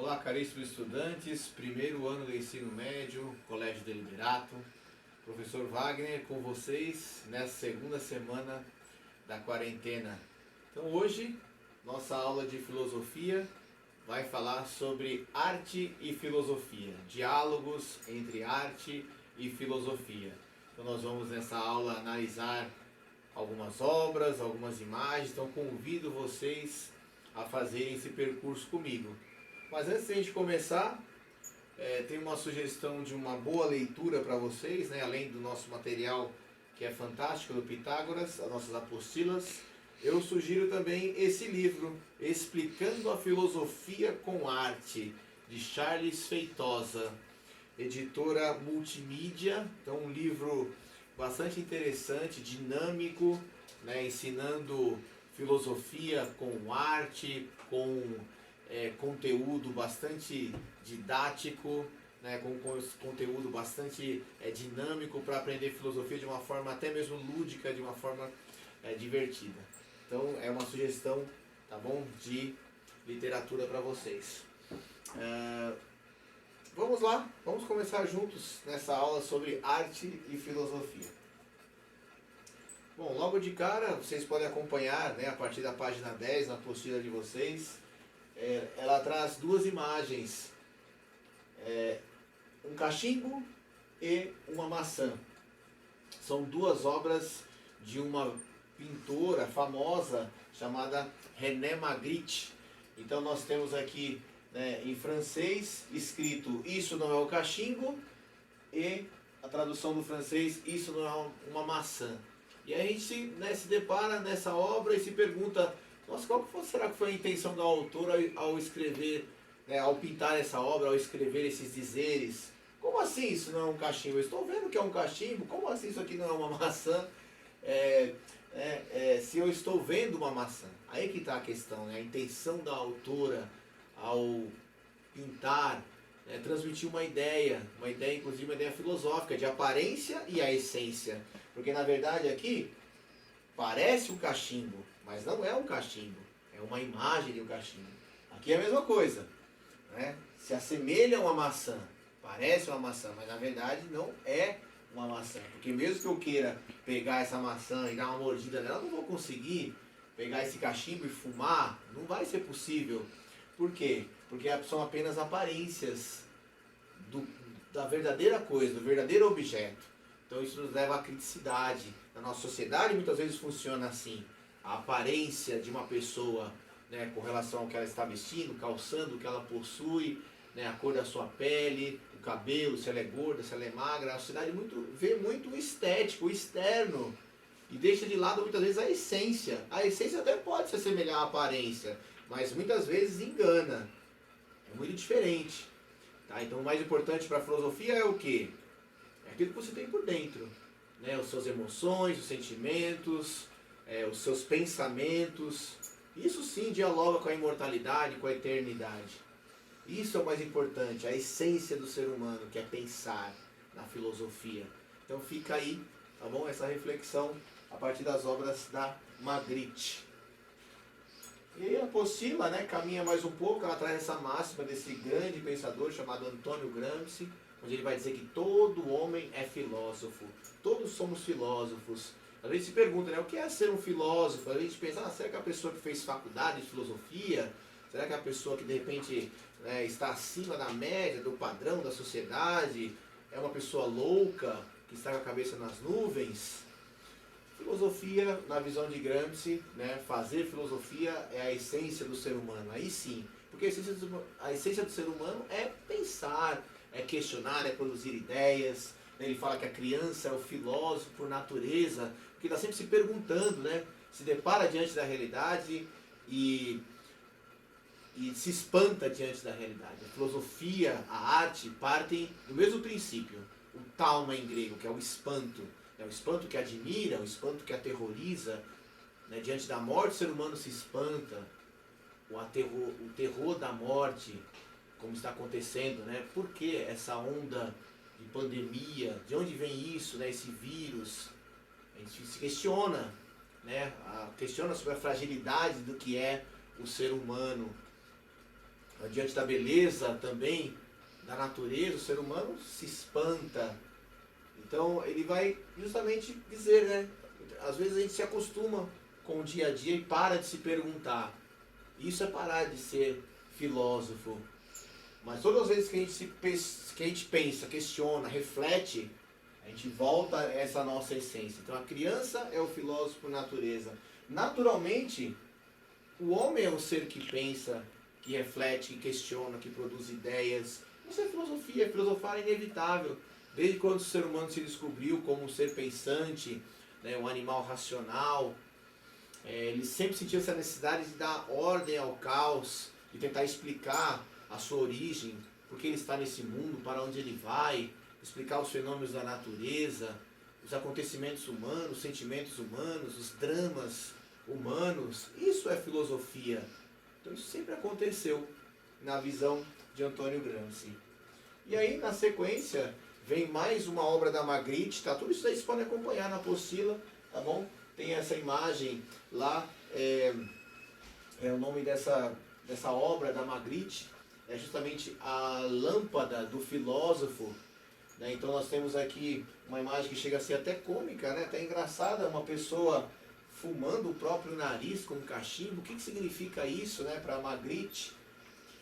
Olá, caríssimos estudantes, primeiro ano do ensino médio, Colégio Deliberato, professor Wagner com vocês nessa segunda semana da quarentena. Então hoje, nossa aula de filosofia vai falar sobre arte e filosofia, diálogos entre arte e filosofia. Então nós vamos nessa aula analisar algumas obras, algumas imagens, então convido vocês a fazerem esse percurso comigo. Mas antes de a gente começar, tem uma sugestão de uma boa leitura para vocês, né? Além do nosso material que é fantástico do Pitágoras, as nossas apostilas, eu sugiro também esse livro, Explicando a Filosofia com Arte, de Charles Feitosa, editora multimídia. Então um livro bastante interessante, dinâmico, né? Ensinando filosofia com arte, com conteúdo bastante didático, né, com conteúdo bastante dinâmico para aprender filosofia de uma forma até mesmo lúdica, de uma forma divertida. Então é uma sugestão, tá bom, de literatura para vocês. Vamos lá, vamos começar juntos nessa aula sobre arte e filosofia. Bom, logo de cara vocês podem acompanhar, né, a partir da página 10 na apostila de vocês. Ela traz duas imagens, um cachimbo e uma maçã. São duas obras de uma pintora famosa chamada René Magritte. Então nós temos aqui, né, em francês escrito "Isso não é um cachimbo" e a tradução do francês "Isso não é uma maçã". E a gente se depara nessa obra e se pergunta: nossa, será que foi a intenção do autor ao escrever, né, ao pintar essa obra, ao escrever esses dizeres? Como assim isso não é um cachimbo? Eu estou vendo que é um cachimbo, como assim isso aqui não é uma maçã? Se eu estou vendo uma maçã, aí que está a questão, né? A intenção da autora ao pintar, né, transmitir uma ideia inclusive uma ideia filosófica, de aparência e a essência. Porque na verdade aqui parece um cachimbo, mas não é um cachimbo, é uma imagem de um cachimbo. Aqui é a mesma coisa, né? Se assemelha a uma maçã, parece uma maçã, mas na verdade não é uma maçã. Porque mesmo que eu queira pegar essa maçã e dar uma mordida nela, eu não vou conseguir pegar esse cachimbo e fumar, não vai ser possível. Por quê? Porque são apenas aparências da verdadeira coisa, do verdadeiro objeto. Então isso nos leva à criticidade. Na nossa sociedade muitas vezes funciona assim. A aparência de uma pessoa, né, com relação ao que ela está vestindo, calçando, o que ela possui, né, a cor da sua pele, o cabelo, se ela é gorda, se ela é magra. A sociedade vê muito o estético, o externo, e deixa de lado muitas vezes a essência. A essência até pode se assemelhar à aparência, mas muitas vezes engana. É muito diferente. Tá? Então o mais importante para a filosofia é o quê? É aquilo que você tem por dentro, né? As suas emoções, os sentimentos, os seus pensamentos. Isso sim dialoga com a imortalidade, com a eternidade. Isso é o mais importante, a essência do ser humano, que é pensar na filosofia. Então fica aí, tá bom? Essa reflexão a partir das obras da Magritte. E a apostila, né, caminha mais um pouco, ela traz essa máxima desse grande pensador chamado Antônio Gramsci, onde ele vai dizer que todo homem é filósofo, todos somos filósofos. A gente se pergunta, né, o que é ser um filósofo? A gente pensa, será que é a pessoa que fez faculdade de filosofia? Será que é a pessoa que de repente, né, está acima da média, do padrão da sociedade? É uma pessoa louca, que está com a cabeça nas nuvens? Filosofia, na visão de Gramsci, né, fazer filosofia é a essência do ser humano. Aí sim, porque a essência do ser humano é pensar, é questionar, é produzir ideias. Ele fala que a criança é o filósofo por natureza, porque está sempre se perguntando, né? Se depara diante da realidade e se espanta diante da realidade. A filosofia, a arte partem do mesmo princípio, o talma em grego, que é o espanto. É o espanto que admira, o espanto que aterroriza, né? Diante da morte o ser humano se espanta, o terror da morte, como está acontecendo, né? Por que essa onda de pandemia? De onde vem isso, né? Esse vírus? A gente se questiona, né? Questiona sobre a fragilidade do que é o ser humano. diante da beleza também da natureza, o ser humano se espanta. Então ele vai justamente dizer, né? Às vezes a gente se acostuma com o dia a dia e para de se perguntar. Isso é parar de ser filósofo. Mas todas as vezes que a gente pensa, questiona, reflete, a gente volta a essa nossa essência. Então a criança é o filósofo por natureza. Naturalmente, o homem é um ser que pensa, que reflete, que questiona, que produz ideias. Isso é filosofia, filosofar é inevitável. Desde quando o ser humano se descobriu como um ser pensante, né, um animal racional, ele sempre sentiu essa necessidade de dar ordem ao caos, de tentar explicar a sua origem, por que ele está nesse mundo, para onde ele vai, explicar os fenômenos da natureza, os acontecimentos humanos, os sentimentos humanos, os dramas humanos. Isso é filosofia. Então isso sempre aconteceu na visão de Antônio Gramsci. E aí, na sequência, vem mais uma obra da Magritte, tá? Tudo isso aí vocês podem acompanhar na apostila, tá bom? Tem essa imagem lá, o nome dessa obra da Magritte, é justamente a lâmpada do filósofo, né? Então nós temos aqui uma imagem que chega a ser até cômica, né? Até engraçada, uma pessoa fumando o próprio nariz com um cachimbo. O que significa isso, né, para Magritte?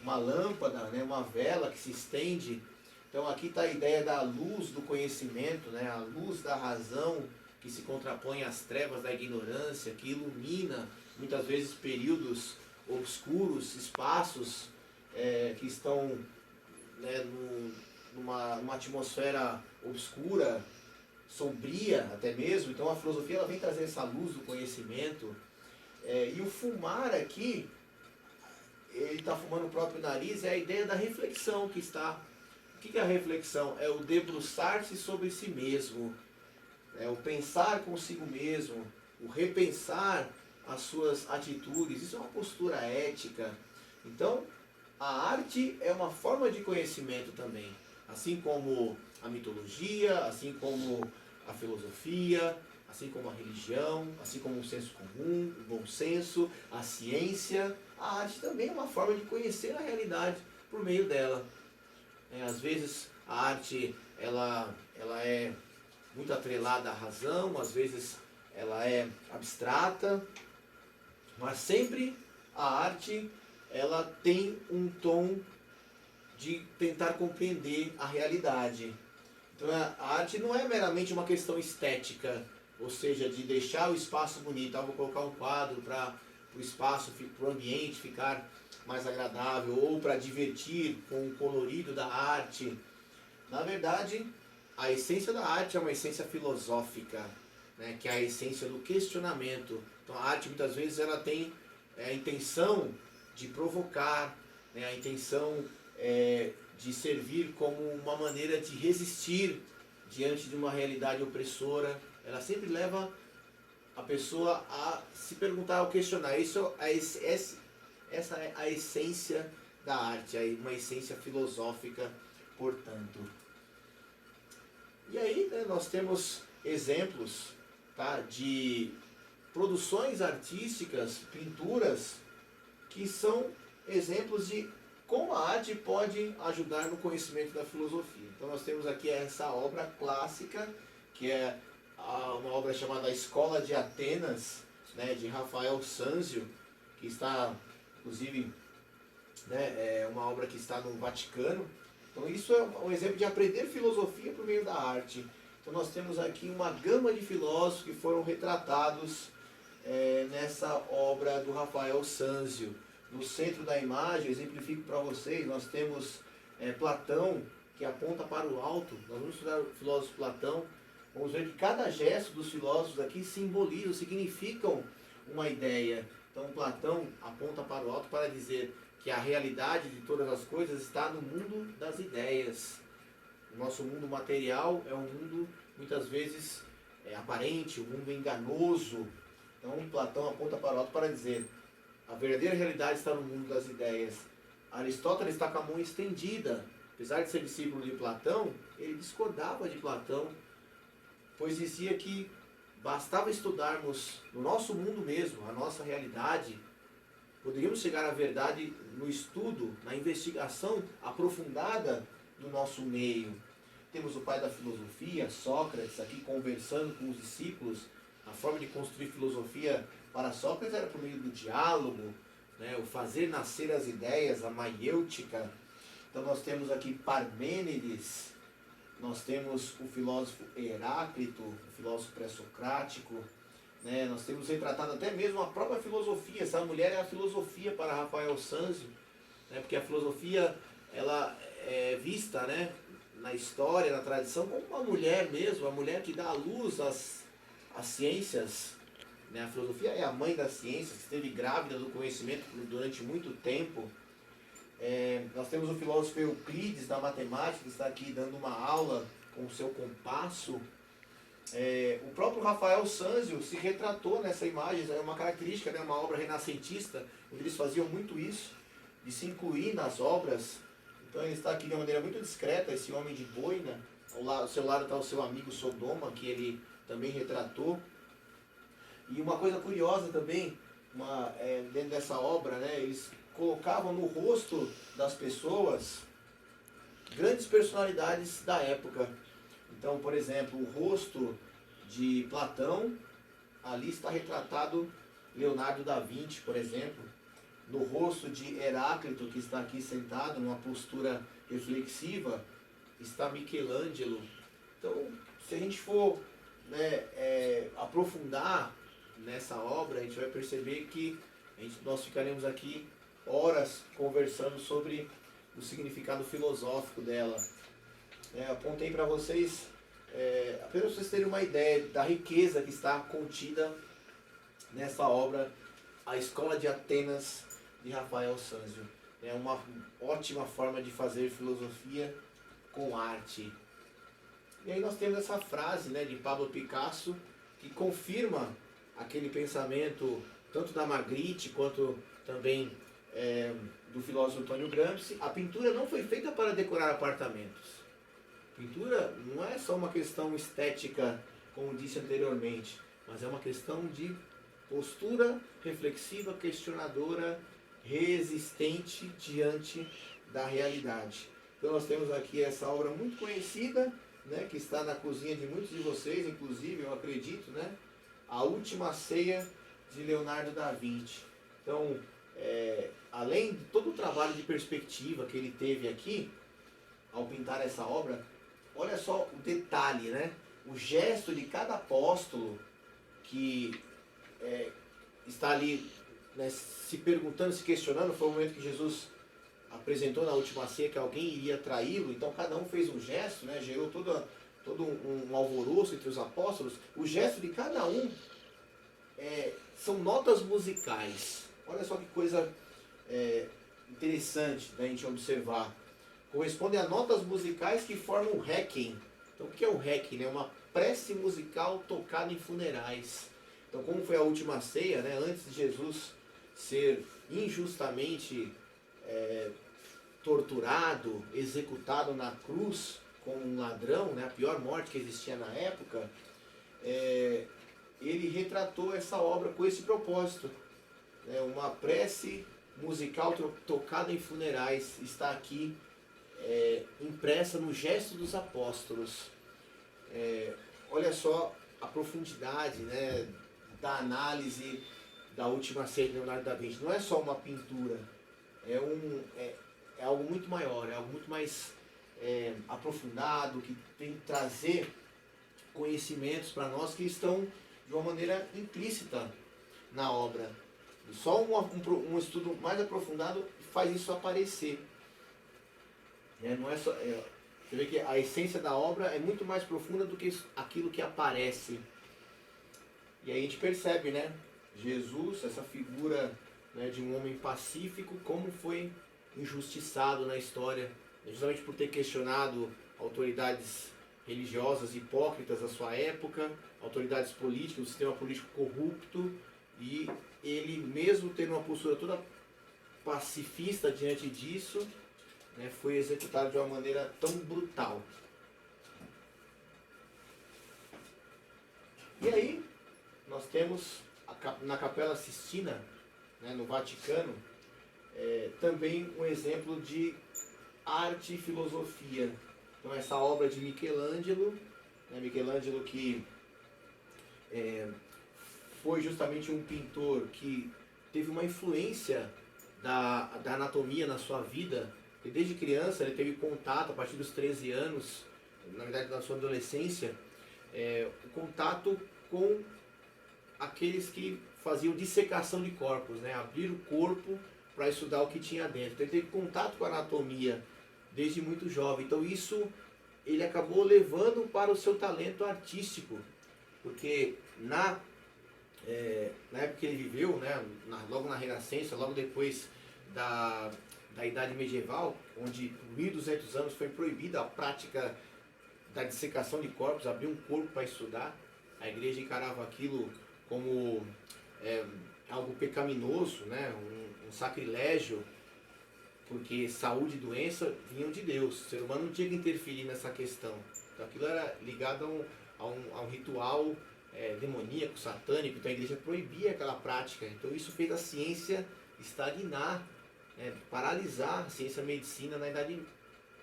Uma lâmpada, né, uma vela que se estende. Então aqui está a ideia da luz do conhecimento, né, a luz da razão que se contrapõe às trevas da ignorância, que ilumina muitas vezes períodos obscuros, espaços que estão, né, numa atmosfera obscura, sombria até mesmo. Então a filosofia ela vem trazer essa luz do conhecimento. E o fumar aqui, ele está fumando o próprio nariz, é a ideia da reflexão que está. O que é a reflexão? É o debruçar-se sobre si mesmo, é o pensar consigo mesmo, o repensar as suas atitudes. Isso é uma postura ética. Então, a arte é uma forma de conhecimento também, assim como a mitologia, assim como a filosofia, assim como a religião, assim como o senso comum, o bom senso, a ciência. A arte também é uma forma de conhecer a realidade por meio dela. Às vezes a arte ela é muito atrelada à razão, às vezes ela é abstrata, mas sempre a arte ela tem um tom de tentar compreender a realidade. Então a arte não é meramente uma questão estética, ou seja, de deixar o espaço bonito. Vou colocar um quadro para o espaço, para o ambiente ficar mais agradável, ou para divertir com o colorido da arte. Na verdade, a essência da arte é uma essência filosófica, né, que é a essência do questionamento. Então a arte muitas vezes ela tem a intenção de provocar, né, a intenção de servir como uma maneira de resistir diante de uma realidade opressora. Ela sempre leva a pessoa a se perguntar, a questionar. Essa é a essência da arte, uma essência filosófica, portanto. E aí, né, nós temos exemplos, tá, de produções artísticas, pinturas, que são exemplos de como a arte pode ajudar no conhecimento da filosofia. Então nós temos aqui essa obra clássica, que é uma obra chamada A Escola de Atenas, né, de Rafael Sanzio, que está, inclusive, né, é uma obra que está no Vaticano. Então isso é um exemplo de aprender filosofia por meio da arte. Então nós temos aqui uma gama de filósofos que foram retratados nessa obra do Rafael Sanzio. No centro da imagem, exemplifico para vocês, nós temos Platão, que aponta para o alto. Nós vamos estudar o filósofo Platão. Vamos ver que cada gesto dos filósofos aqui simboliza, significam uma ideia. Então Platão aponta para o alto para dizer que a realidade de todas as coisas está no mundo das ideias. O nosso mundo material é um mundo, muitas vezes, aparente, um mundo enganoso. Então Platão aponta para o alto para dizer a verdadeira realidade está no mundo das ideias. Aristóteles está com a mão estendida. Apesar de ser discípulo de Platão, ele discordava de Platão, pois dizia que bastava estudarmos no nosso mundo mesmo, a nossa realidade, poderíamos chegar à verdade no estudo, na investigação aprofundada do nosso meio. Temos o pai da filosofia, Sócrates, aqui conversando com os discípulos. A forma de construir filosofia para Sócrates era por meio do diálogo, né? O fazer nascer as ideias, a maiêutica. Então nós temos aqui Parmênides, nós temos o filósofo Heráclito, o filósofo pré-socrático, né? Nós temos retratado até mesmo a própria filosofia. Essa mulher é a filosofia para Rafael Sanzio, né? Porque a filosofia ela é vista, né, na história, na tradição, como uma mulher mesmo, a mulher que dá à luz às ciências. Né? A filosofia é a mãe das ciências, que esteve grávida do conhecimento durante muito tempo. Nós temos o filósofo Euclides da matemática, que está aqui dando uma aula com o seu compasso. O próprio Rafael Sanzio se retratou nessa imagem, é uma característica, né, uma obra renascentista, onde eles faziam muito isso, de se incluir nas obras. Então ele está aqui de uma maneira muito discreta, esse homem de boina. Ao seu lado está o seu amigo Sodoma, que ele também retratou. E uma coisa curiosa também, dentro dessa obra, né, eles colocavam no rosto das pessoas grandes personalidades da época. Então, por exemplo, o rosto de Platão, ali está retratado Leonardo da Vinci, por exemplo. No rosto de Heráclito, que está aqui sentado numa postura reflexiva, está Michelangelo. Então, se a gente for, né, aprofundar nessa obra, a gente vai perceber que nós ficaremos aqui horas conversando sobre o significado filosófico dela. Apontei para vocês, apenas para vocês terem uma ideia da riqueza que está contida nessa obra, A Escola de Atenas, de Rafael Sanzio. É uma ótima forma de fazer filosofia com arte. E aí nós temos essa frase, né, de Pablo Picasso, que confirma aquele pensamento tanto da Magritte quanto também do filósofo Antônio Gramsci. A pintura não foi feita para decorar apartamentos. Pintura não é só uma questão estética, como disse anteriormente, mas é uma questão de postura reflexiva, questionadora, resistente diante da realidade. Então nós temos aqui essa obra muito conhecida, né, que está na cozinha de muitos de vocês, inclusive, eu acredito, né, A Última Ceia, de Leonardo da Vinci. Então, além de todo o trabalho de perspectiva que ele teve aqui, ao pintar essa obra, olha só o detalhe, né? O gesto de cada apóstolo que está ali, né, se perguntando, se questionando. Foi o momento que Jesus apresentou na última ceia que alguém iria traí-lo, então cada um fez um gesto, né? Gerou todo um alvoroço entre os apóstolos. O gesto de cada um são notas musicais. Olha só que coisa interessante da gente observar. Correspondem a notas musicais que formam o Requiem. Então o que é o Requiem? É uma prece musical tocada em funerais. Então, como foi a última ceia, né, antes de Jesus ser injustamente torturado, executado na cruz como um ladrão, né, a pior morte que existia na época, ele retratou essa obra com esse propósito. Uma prece musical tocada em funerais está aqui impressa no gesto dos apóstolos. Olha só a profundidade, né, da análise da última ceia de Leonardo da Vinci. Não é só uma pintura, é algo muito maior, é algo muito mais aprofundado, que tem que trazer conhecimentos para nós que estão de uma maneira implícita na obra. Só um estudo mais aprofundado faz isso aparecer. Não é só, você vê que a essência da obra é muito mais profunda do que aquilo que aparece. E aí a gente percebe, né, Jesus, essa figura, né, de um homem pacífico, como foi injustiçado na história, justamente por ter questionado autoridades religiosas hipócritas da sua época, autoridades políticas, o sistema político corrupto, e ele, mesmo tendo uma postura toda pacifista diante disso, né, foi executado de uma maneira tão brutal. E aí, nós temos na Capela Sistina, né, no Vaticano, também um exemplo de arte e filosofia. Então essa obra de Michelangelo, né, Michelangelo que foi justamente um pintor que teve uma influência da anatomia na sua vida, e desde criança ele teve contato, a partir dos 13 anos, na verdade na sua adolescência, o contato com aqueles que faziam dissecação de corpos, né? Abrir o corpo para estudar o que tinha dentro. Então ele teve contato com a anatomia desde muito jovem. Então isso ele acabou levando para o seu talento artístico, porque na época que ele viveu, né, logo na Renascença, logo depois da Idade Medieval, onde por 1200 anos foi proibida a prática da dissecação de corpos, abrir um corpo para estudar, a igreja encarava aquilo como algo pecaminoso, né, um sacrilégio, porque saúde e doença vinham de Deus, o ser humano não tinha que interferir nessa questão. Então aquilo era ligado a um ritual demoníaco, satânico, então a igreja proibia aquela prática. Então isso fez a ciência estagnar, paralisar a ciência e a medicina na idade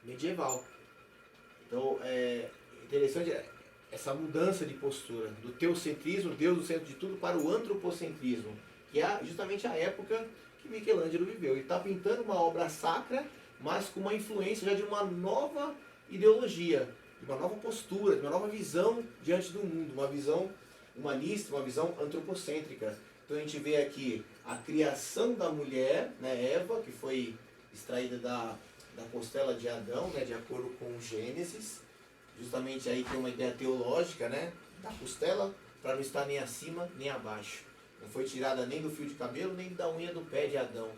medieval. Então é interessante essa mudança de postura, do teocentrismo, Deus no centro de tudo, para o antropocentrismo, que é justamente a época que Michelangelo viveu. Ele está pintando uma obra sacra, mas com uma influência já de uma nova ideologia, de uma nova postura, de uma nova visão diante do mundo, uma visão humanista, uma visão antropocêntrica. Então a gente vê aqui a criação da mulher, né, Eva, que foi extraída da costela de Adão, né, de acordo com Gênesis. Justamente aí tem uma ideia teológica, né, da costela, para não estar nem acima nem abaixo. Não foi tirada nem do fio de cabelo, nem da unha do pé de Adão.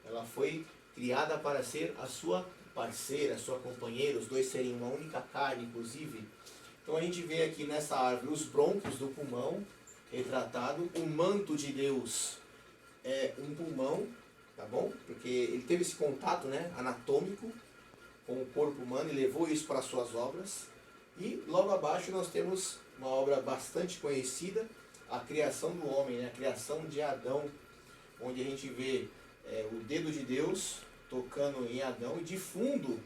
Ela foi criada para ser a sua parceira, a sua companheira, os dois serem uma única carne, inclusive. Então a gente vê aqui nessa árvore os brônquios do pulmão retratado, o manto de Deus é um pulmão, tá bom? Porque ele teve esse contato, né, anatômico com o corpo humano e levou isso para as suas obras. E logo abaixo nós temos uma obra bastante conhecida, a criação do homem, né, a criação de Adão, onde a gente vê o dedo de Deus tocando em Adão e de fundo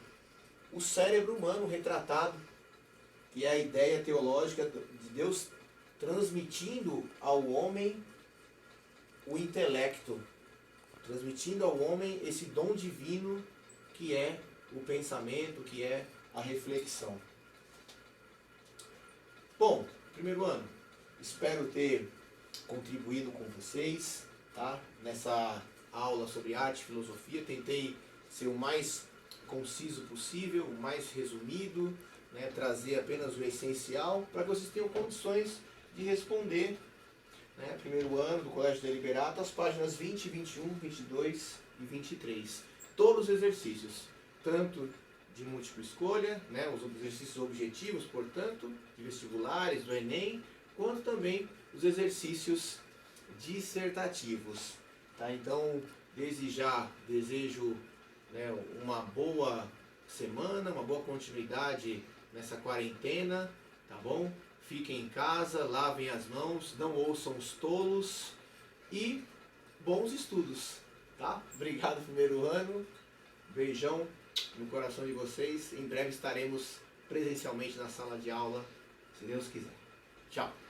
o cérebro humano retratado, que é a ideia teológica de Deus transmitindo ao homem o intelecto, transmitindo ao homem esse dom divino que é o pensamento, que é a reflexão. Bom, primeiro ano, espero ter contribuído com vocês, tá? Nessa aula sobre arte e filosofia. Tentei ser o mais conciso possível, o mais resumido, né? Trazer apenas o essencial para que vocês tenham condições de responder, né? Primeiro ano do Colégio Deliberato, as páginas 20, 21, 22 e 23. Todos os exercícios, tanto de múltipla escolha, né? Os exercícios objetivos, portanto, de vestibulares, do Enem, quanto também os exercícios dissertativos. Tá? Então, desde já, desejo, né, uma boa semana, uma boa continuidade nessa quarentena, tá bom? Fiquem em casa, lavem as mãos, não ouçam os tolos e bons estudos, tá? Obrigado, primeiro ano, beijão no coração de vocês. Em breve estaremos presencialmente na sala de aula, se Deus quiser. Tchau!